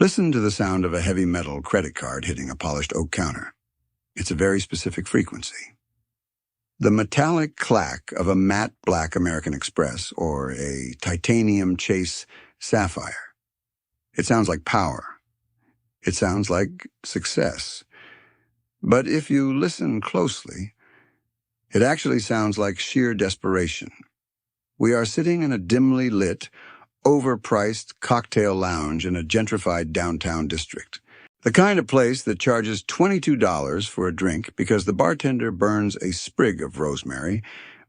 Listen to the sound of a heavy metal credit card hitting a polished oak counter. It's a very specific frequency. The metallic clack of a matte black American Express or a titanium chase sapphire. It sounds like power. It sounds like success. But if you listen closely, it actually sounds like sheer desperation. We are sitting in a dimly lit, overpriced cocktail lounge in a gentrified downtown district. The kind of place that charges $22 for a drink because the bartender burns a sprig of rosemary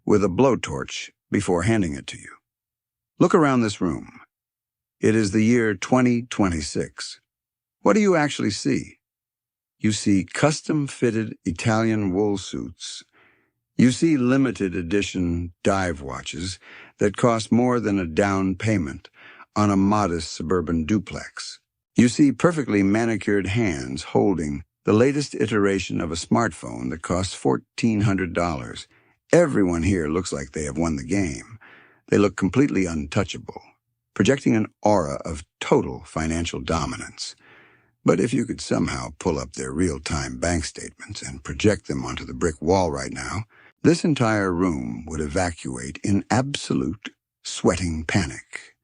with a blowtorch before handing it to you. Look around this room. It is the year 2026. What do you actually see? You see custom-fitted Italian wool suits. You see limited edition dive watches that cost more than a down payment on a modest suburban duplex. You see perfectly manicured hands holding the latest iteration of a smartphone that costs $1,400. Everyone here looks like they have won the game. They look completely untouchable, projecting an aura of total financial dominance. But if you could somehow pull up their real-time bank statements and project them onto the brick wall right now, this entire room would evacuate in absolute sweating panic.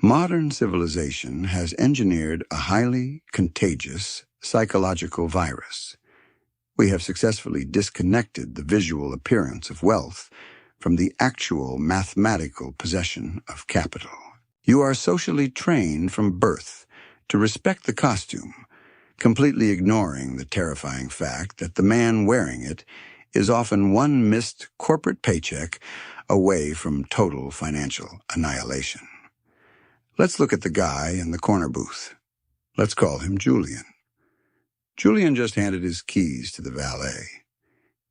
Modern civilization has engineered a highly contagious psychological virus. We have successfully disconnected the visual appearance of wealth from the actual mathematical possession of capital. You are socially trained from birth to respect the costume, completely ignoring the terrifying fact that the man wearing it is often one missed corporate paycheck away from total financial annihilation. Let's look at the guy in the corner booth. Let's call him Julian. Julian just handed his keys to the valet.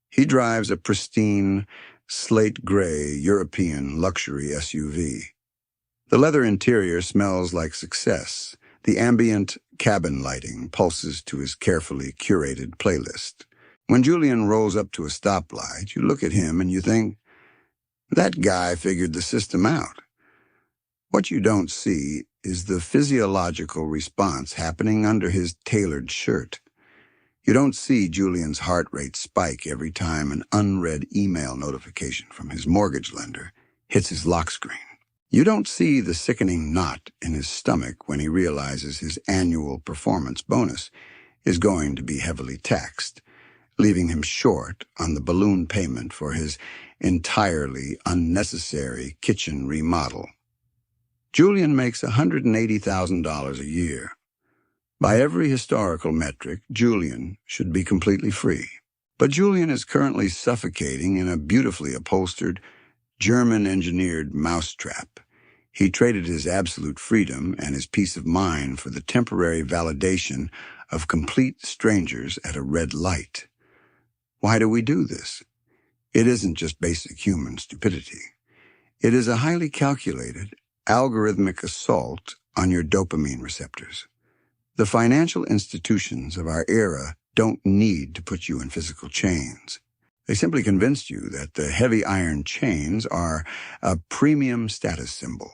He drives a pristine, slate-gray European luxury SUV. The leather interior smells like success. The ambient cabin lighting pulses to his carefully curated playlist. When Julian rolls up to a stoplight, you look at him and you think, that guy figured the system out. What you don't see is the physiological response happening under his tailored shirt. You don't see Julian's heart rate spike every time an unread email notification from his mortgage lender hits his lock screen. You don't see the sickening knot in his stomach when he realizes his annual performance bonus is going to be heavily taxed, leaving him short on the balloon payment for his entirely unnecessary kitchen remodel. Julian makes $180,000 a year. By every historical metric, Julian should be completely free. But Julian is currently suffocating in a beautifully upholstered, German-engineered mousetrap. He traded his absolute freedom and his peace of mind for the temporary validation of complete strangers at a red light. Why do we do this? It isn't just basic human stupidity. It is a highly calculated, algorithmic assault on your dopamine receptors. The financial institutions of our era don't need to put you in physical chains. They simply convinced you that the heavy iron chains are a premium status symbol.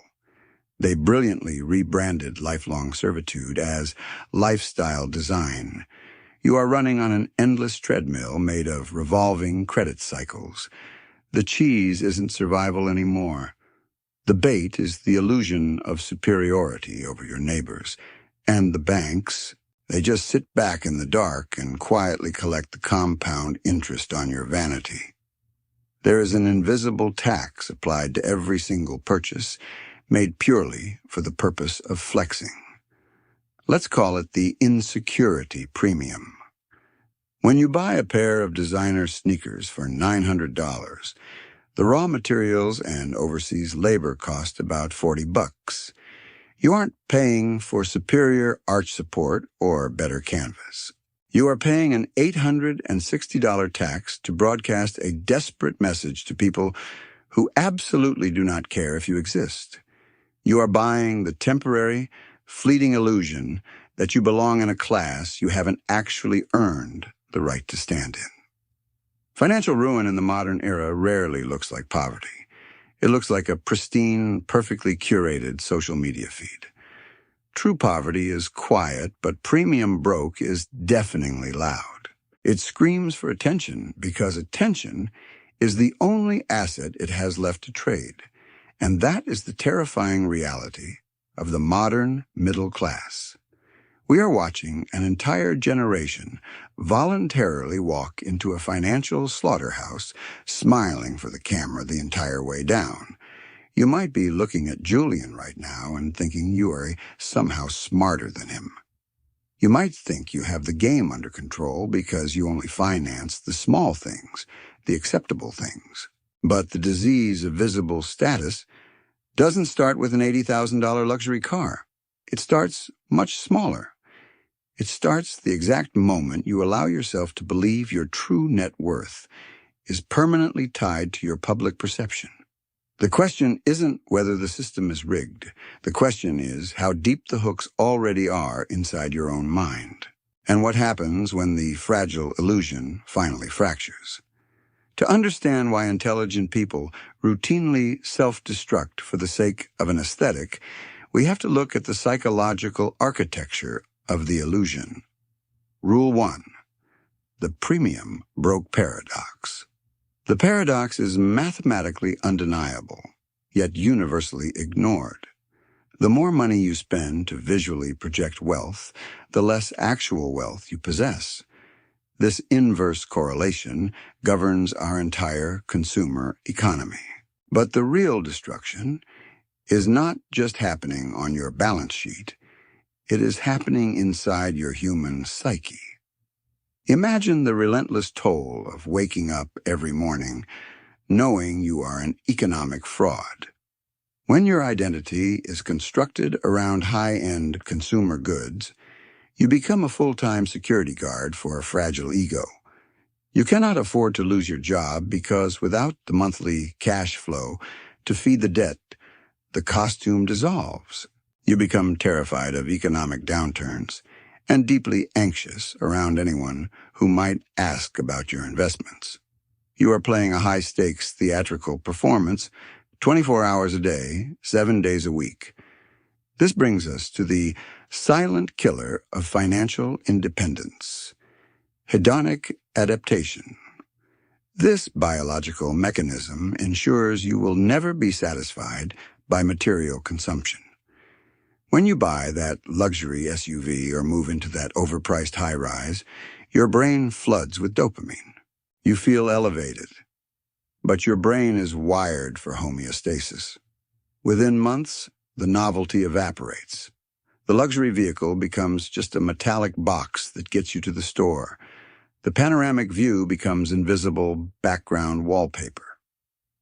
They brilliantly rebranded lifelong servitude as lifestyle design. You are running on an endless treadmill made of revolving credit cycles. The cheese isn't survival anymore. The bait is the illusion of superiority over your neighbors. And the banks, they just sit back in the dark and quietly collect the compound interest on your vanity. There is an invisible tax applied to every single purchase, made purely for the purpose of flexing. Let's call it the insecurity premium. When you buy a pair of designer sneakers for $900, the raw materials and overseas labor cost about $40. You aren't paying for superior arch support or better canvas. You are paying an $860 tax to broadcast a desperate message to people who absolutely do not care if you exist. You are buying the temporary, fleeting illusion that you belong in a class you haven't actually earned the right to stand in. Financial ruin in the modern era rarely looks like poverty. It looks like a pristine, perfectly curated social media feed. True poverty is quiet, but premium broke is deafeningly loud. It screams for attention because attention is the only asset it has left to trade. And that is the terrifying reality of the modern middle class. We are watching an entire generation voluntarily walk into a financial slaughterhouse, smiling for the camera the entire way down. You might be looking at Julian right now and thinking you are somehow smarter than him. You might think you have the game under control because you only finance the small things, the acceptable things. But the disease of visible status doesn't start with an $80,000 luxury car. It starts much smaller. It starts the exact moment you allow yourself to believe your true net worth is permanently tied to your public perception. The question isn't whether the system is rigged. The question is how deep the hooks already are inside your own mind, and what happens when the fragile illusion finally fractures. To understand why intelligent people routinely self-destruct for the sake of an aesthetic, we have to look at the psychological architecture of the illusion. Rule 1. The premium broke paradox. The paradox is mathematically undeniable, yet universally ignored. The more money you spend to visually project wealth, the less actual wealth you possess. This inverse correlation governs our entire consumer economy. But the real destruction is not just happening on your balance sheet. It is happening inside your human psyche. Imagine the relentless toll of waking up every morning knowing you are an economic fraud. When your identity is constructed around high-end consumer goods, you become a full-time security guard for a fragile ego. You cannot afford to lose your job because without the monthly cash flow to feed the debt, the costume dissolves. You become terrified of economic downturns and deeply anxious around anyone who might ask about your investments. You are playing a high-stakes theatrical performance 24 hours a day, 7 days a week. This brings us to the silent killer of financial independence, hedonic adaptation. This biological mechanism ensures you will never be satisfied by material consumption. When you buy that luxury SUV or move into that overpriced high-rise, your brain floods with dopamine. You feel elevated, but your brain is wired for homeostasis. Within months, the novelty evaporates. The luxury vehicle becomes just a metallic box that gets you to the store. The panoramic view becomes invisible background wallpaper.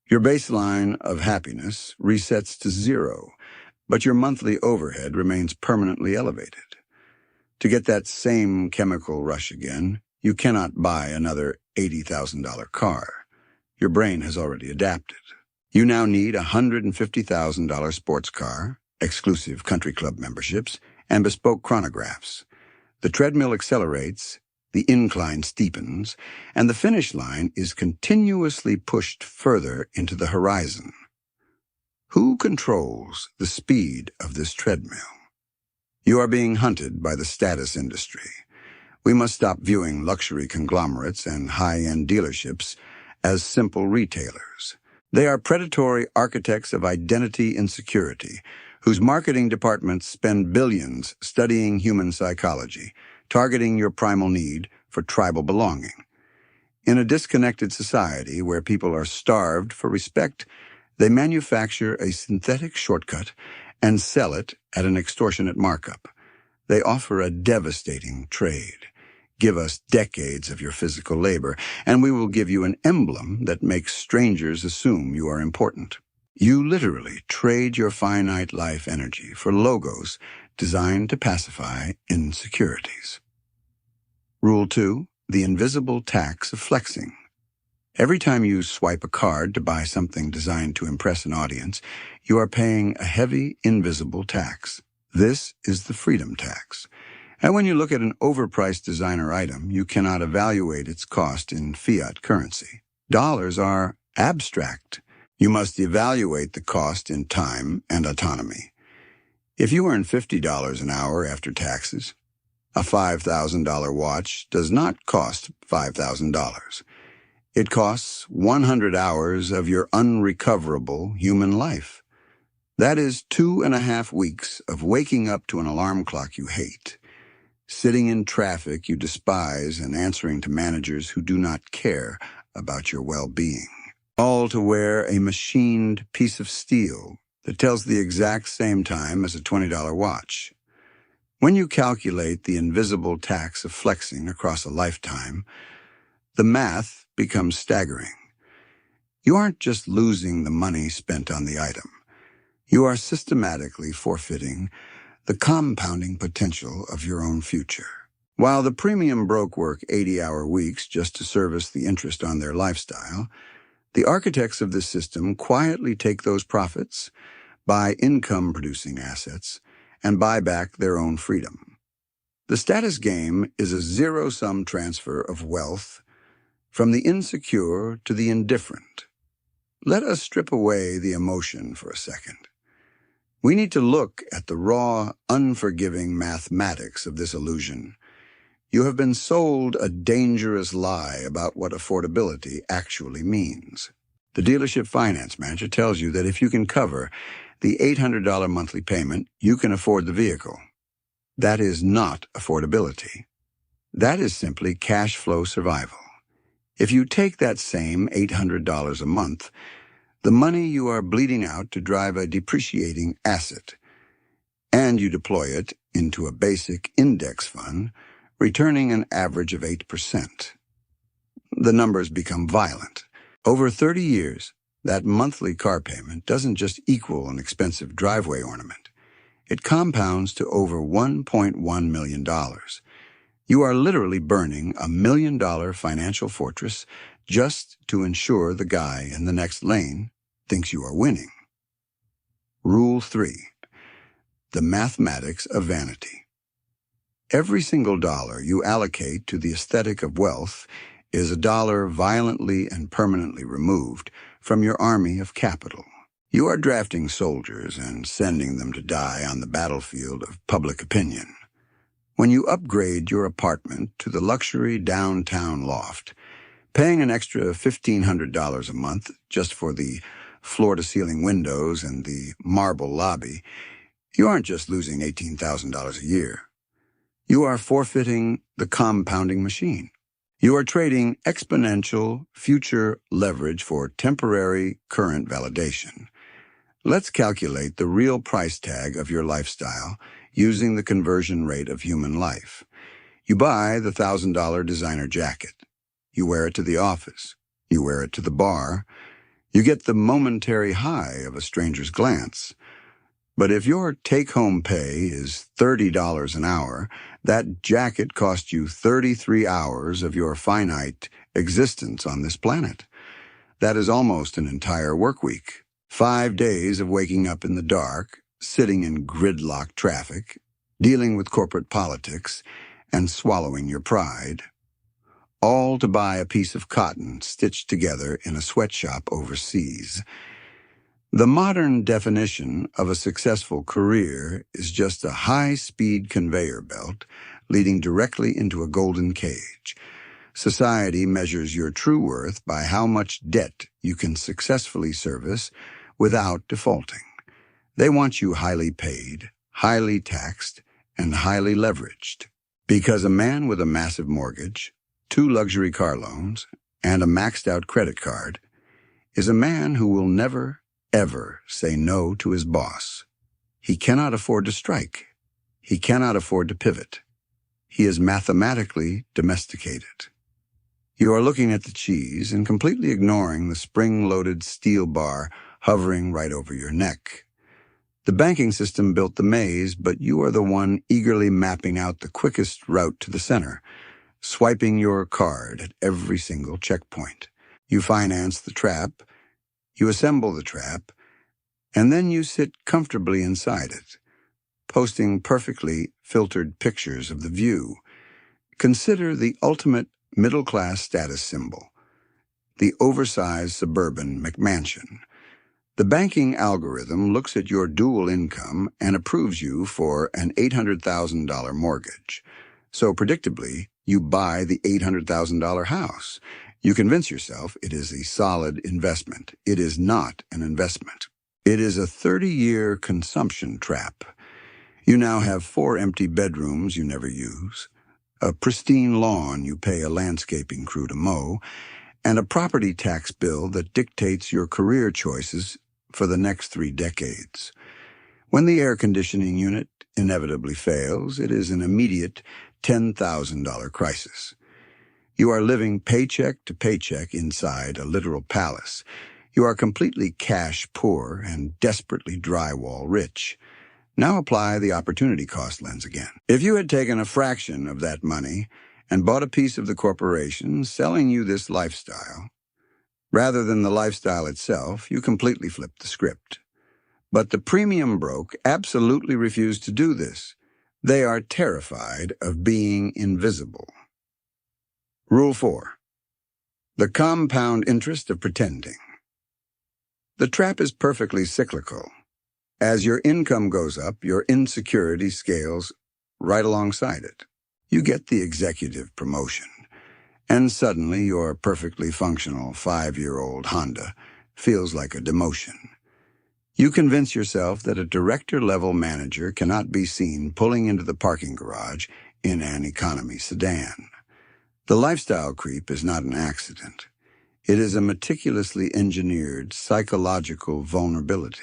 Your baseline of happiness resets to zero, but your monthly overhead remains permanently elevated. To get that same chemical rush again, you cannot buy another $80,000 car. Your brain has already adapted. You now need a $150,000 sports car, exclusive country club memberships, and bespoke chronographs. The treadmill accelerates, the incline steepens, and the finish line is continuously pushed further into the horizon. Who controls the speed of this treadmill? You are being hunted by the status industry. We must stop viewing luxury conglomerates and high-end dealerships as simple retailers. They are predatory architects of identity insecurity, whose marketing departments spend billions studying human psychology, targeting your primal need for tribal belonging. In a disconnected society where people are starved for respect, they manufacture a synthetic shortcut and sell it at an extortionate markup. They offer a devastating trade. Give us decades of your physical labor, and we will give you an emblem that makes strangers assume you are important. You literally trade your finite life energy for logos designed to pacify insecurities. Rule 2, the invisible tax of flexing. Every time you swipe a card to buy something designed to impress an audience, you are paying a heavy, invisible tax. This is the freedom tax. And when you look at an overpriced designer item, you cannot evaluate its cost in fiat currency. Dollars are abstract. You must evaluate the cost in time and autonomy. If you earn $50 an hour after taxes, a $5,000 watch does not cost $5,000. It costs 100 hours of your unrecoverable human life. That is 2.5 weeks of waking up to an alarm clock you hate, sitting in traffic you despise, and answering to managers who do not care about your well-being. All to wear a machined piece of steel that tells the exact same time as a $20 watch. When you calculate the invisible tax of flexing across a lifetime, the math becomes staggering. You aren't just losing the money spent on the item. You are systematically forfeiting the compounding potential of your own future. While the premium broke work 80-hour weeks just to service the interest on their lifestyle, the architects of this system quietly take those profits, buy income-producing assets, and buy back their own freedom. The status game is a zero-sum transfer of wealth from the insecure to the indifferent. Let us strip away the emotion for a second. We need to look at the raw, unforgiving mathematics of this illusion. You have been sold a dangerous lie about what affordability actually means. The dealership finance manager tells you that if you can cover the $800 monthly payment, you can afford the vehicle. That is not affordability. That is simply cash flow survival. If you take that same $800 a month, the money you are bleeding out to drive a depreciating asset, and you deploy it into a basic index fund, returning an average of 8%. The numbers become violent. Over 30 years, that monthly car payment doesn't just equal an expensive driveway ornament. It compounds to over $1.1 million. You are literally burning $1 million financial fortress just to ensure the guy in the next lane thinks you are winning. Rule 3. The mathematics of vanity. Every single dollar you allocate to the aesthetic of wealth is a dollar violently and permanently removed from your army of capital. You are drafting soldiers and sending them to die on the battlefield of public opinion. When you upgrade your apartment to the luxury downtown loft, paying an extra $1,500 a month just for the floor-to-ceiling windows and the marble lobby, you aren't just losing $18,000 a year. You are forfeiting the compounding machine. You are trading exponential future leverage for temporary current validation. Let's calculate the real price tag of your lifestyle using the conversion rate of human life. You buy the $1,000 designer jacket. You wear it to the office. You wear it to the bar. You get the momentary high of a stranger's glance. But if your take-home pay is $30 an hour, that jacket cost you 33 hours of your finite existence on this planet. That is almost an entire work week. 5 days of waking up in the dark, sitting in gridlock traffic, dealing with corporate politics, and swallowing your pride. All to buy a piece of cotton stitched together in a sweatshop overseas. The modern definition of a successful career is just a high-speed conveyor belt leading directly into a golden cage. Society measures your true worth by how much debt you can successfully service without defaulting. They want you highly paid, highly taxed, and highly leveraged. Because a man with a massive mortgage, 2 luxury car loans, and a maxed-out credit card is a man who will never, ever say no to his boss. He cannot afford to strike. He cannot afford to pivot. He is mathematically domesticated. You are looking at the cheese and completely ignoring the spring-loaded steel bar hovering right over your neck. The banking system built the maze, but you are the one eagerly mapping out the quickest route to the center, swiping your card at every single checkpoint. You finance the trap, you assemble the trap, and then you sit comfortably inside it, posting perfectly filtered pictures of the view. Consider the ultimate middle-class status symbol, the oversized suburban McMansion. The banking algorithm looks at your dual income and approves you for an $800,000 mortgage. So predictably, you buy the $800,000 house. You convince yourself it is a solid investment. It is not an investment. It is a 30-year consumption trap. You now have 4 empty bedrooms you never use, a pristine lawn you pay a landscaping crew to mow, and a property tax bill that dictates your career choices for the next 3 decades. When the air conditioning unit inevitably fails, it is an immediate $10,000 crisis. You are living paycheck to paycheck inside a literal palace. You are completely cash poor and desperately drywall rich. Now apply the opportunity cost lens again. If you had taken a fraction of that money and bought a piece of the corporation selling you this lifestyle, rather than the lifestyle itself, you completely flipped the script. But the premium broke absolutely refused to do this. They are terrified of being invisible. Rule 4. The compound interest of pretending. The trap is perfectly cyclical. As your income goes up, your insecurity scales right alongside it. You get the executive promotion, and suddenly your perfectly functional 5-year-old Honda feels like a demotion. You convince yourself that a director-level manager cannot be seen pulling into the parking garage in an economy sedan. The lifestyle creep is not an accident. It is a meticulously engineered psychological vulnerability.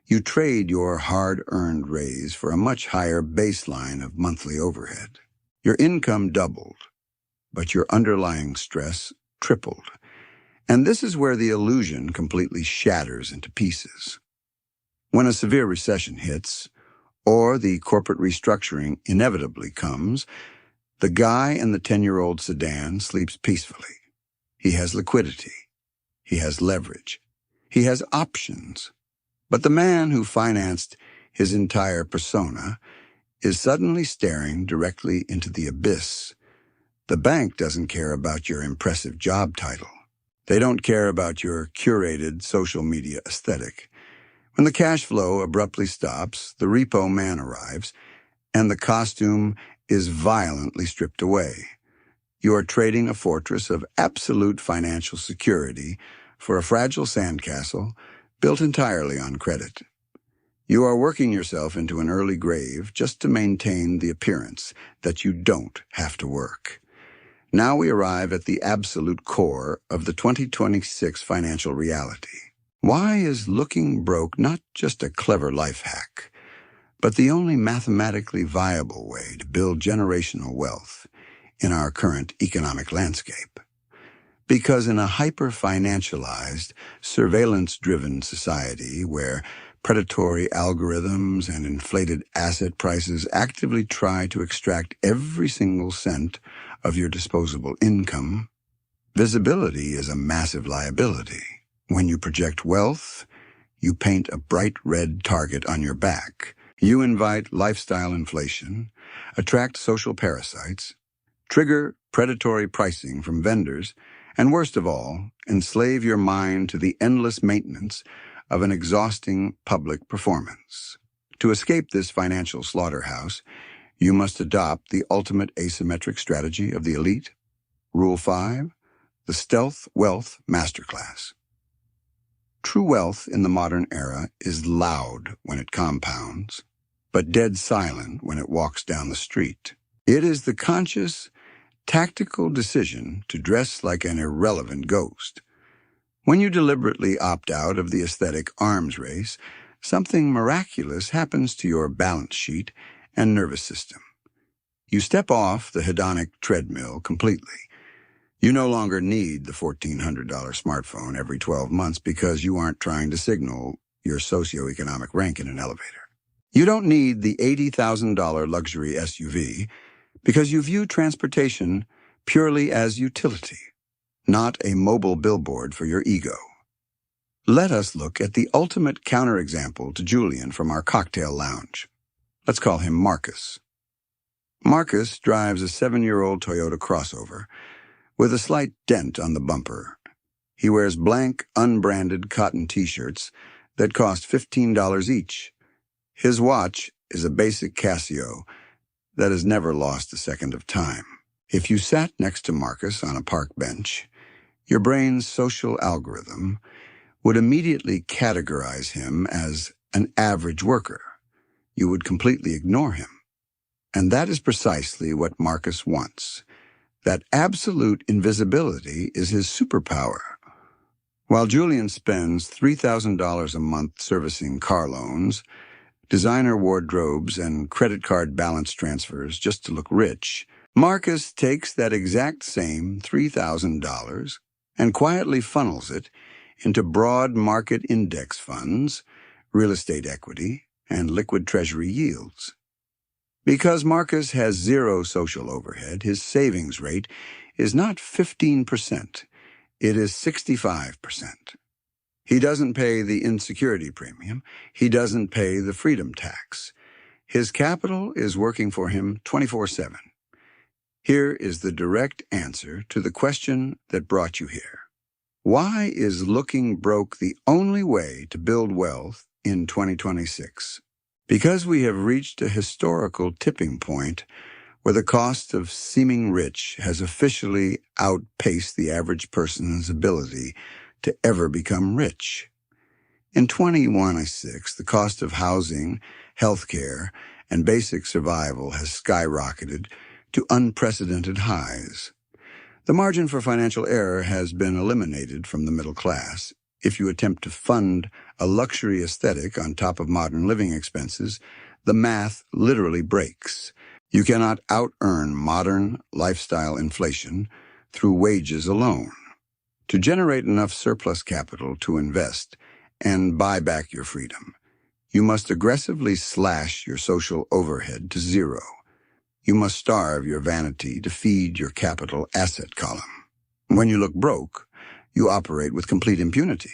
You trade your hard-earned raise for a much higher baseline of monthly overhead. Your income doubled, but your underlying stress tripled. And this is where the illusion completely shatters into pieces. When a severe recession hits, or the corporate restructuring inevitably comes, the guy in the 10-year-old sedan sleeps peacefully. He has liquidity. He has leverage. He has options. But the man who financed his entire persona is suddenly staring directly into the abyss. The bank doesn't care about your impressive job title. They don't care about your curated social media aesthetic. When the cash flow abruptly stops, the repo man arrives, and the costume is violently stripped away. You are trading a fortress of absolute financial security for a fragile sandcastle built entirely on credit. You are working yourself into an early grave just to maintain the appearance that you don't have to work. Now we arrive at the absolute core of the 2026 financial reality. Why is looking broke not just a clever life hack, but the only mathematically viable way to build generational wealth in our current economic landscape? Because in a hyper-financialized, surveillance-driven society where predatory algorithms and inflated asset prices actively try to extract every single cent of your disposable income, visibility is a massive liability. When you project wealth, you paint a bright red target on your back. You invite lifestyle inflation, attract social parasites, trigger predatory pricing from vendors, and worst of all, enslave your mind to the endless maintenance of an exhausting public performance. To escape this financial slaughterhouse, you must adopt the ultimate asymmetric strategy of the elite. Rule 5, the Stealth Wealth Masterclass. True wealth in the modern era is loud when it compounds, but dead silent when it walks down the street. It is the conscious, tactical decision to dress like an irrelevant ghost. When you deliberately opt out of the aesthetic arms race, something miraculous happens to your balance sheet and nervous system. You step off the hedonic treadmill completely. You no longer need the $1,400 smartphone every 12 months because you aren't trying to signal your socioeconomic rank in an elevator. You don't need the $80,000 luxury SUV because you view transportation purely as utility, not a mobile billboard for your ego. Let us look at the ultimate counterexample to Julian from our cocktail lounge. Let's call him Marcus. Marcus drives a 7-year-old Toyota crossover with a slight dent on the bumper. He wears blank, unbranded cotton t-shirts that cost $15 each. His watch is a basic Casio that has never lost a second of time. If you sat next to Marcus on a park bench, your brain's social algorithm would immediately categorize him as an average worker. You would completely ignore him. And that is precisely what Marcus wants. That absolute invisibility is his superpower. While Julian spends $3,000 a month servicing car loans, designer wardrobes, and credit card balance transfers just to look rich, Marcus takes that exact same $3,000 and quietly funnels it into broad market index funds, real estate equity, and liquid treasury yields. Because Marcus has zero social overhead, his savings rate is not 15%, it is 65%. He doesn't pay the insecurity premium. He doesn't pay the freedom tax. His capital is working for him 24/7. Here is the direct answer to the question that brought you here. Why is looking broke the only way to build wealth in 2026? Because we have reached a historical tipping point where the cost of seeming rich has officially outpaced the average person's ability to ever become rich. In 2026, the cost of housing, healthcare, and basic survival has skyrocketed to unprecedented highs. The margin for financial error has been eliminated from the middle class. If you attempt to fund a luxury aesthetic on top of modern living expenses, the math literally breaks. You cannot out-earn modern lifestyle inflation through wages alone. To generate enough surplus capital to invest and buy back your freedom, you must aggressively slash your social overhead to zero. You must starve your vanity to feed your capital asset column. When you look broke, you operate with complete impunity.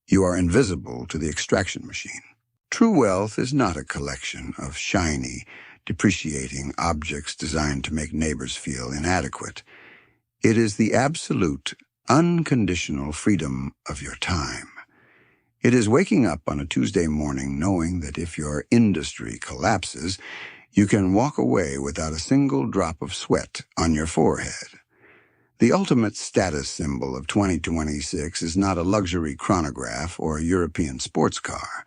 You are invisible to the extraction machine. True wealth is not a collection of shiny, depreciating objects designed to make neighbors feel inadequate. It is the absolute, unconditional freedom of your time. It is waking up on a Tuesday morning knowing that if your industry collapses, you can walk away without a single drop of sweat on your forehead. The ultimate status symbol of 2026 is not a luxury chronograph or a European sports car.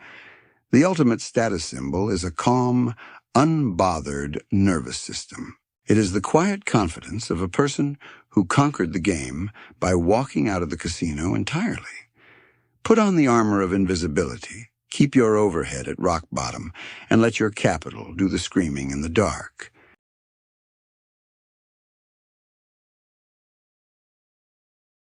The ultimate status symbol is a calm, unbothered nervous system. It is the quiet confidence of a person who conquered the game by walking out of the casino entirely. Put on the armor of invisibility, keep your overhead at rock bottom, and let your capital do the screaming in the dark.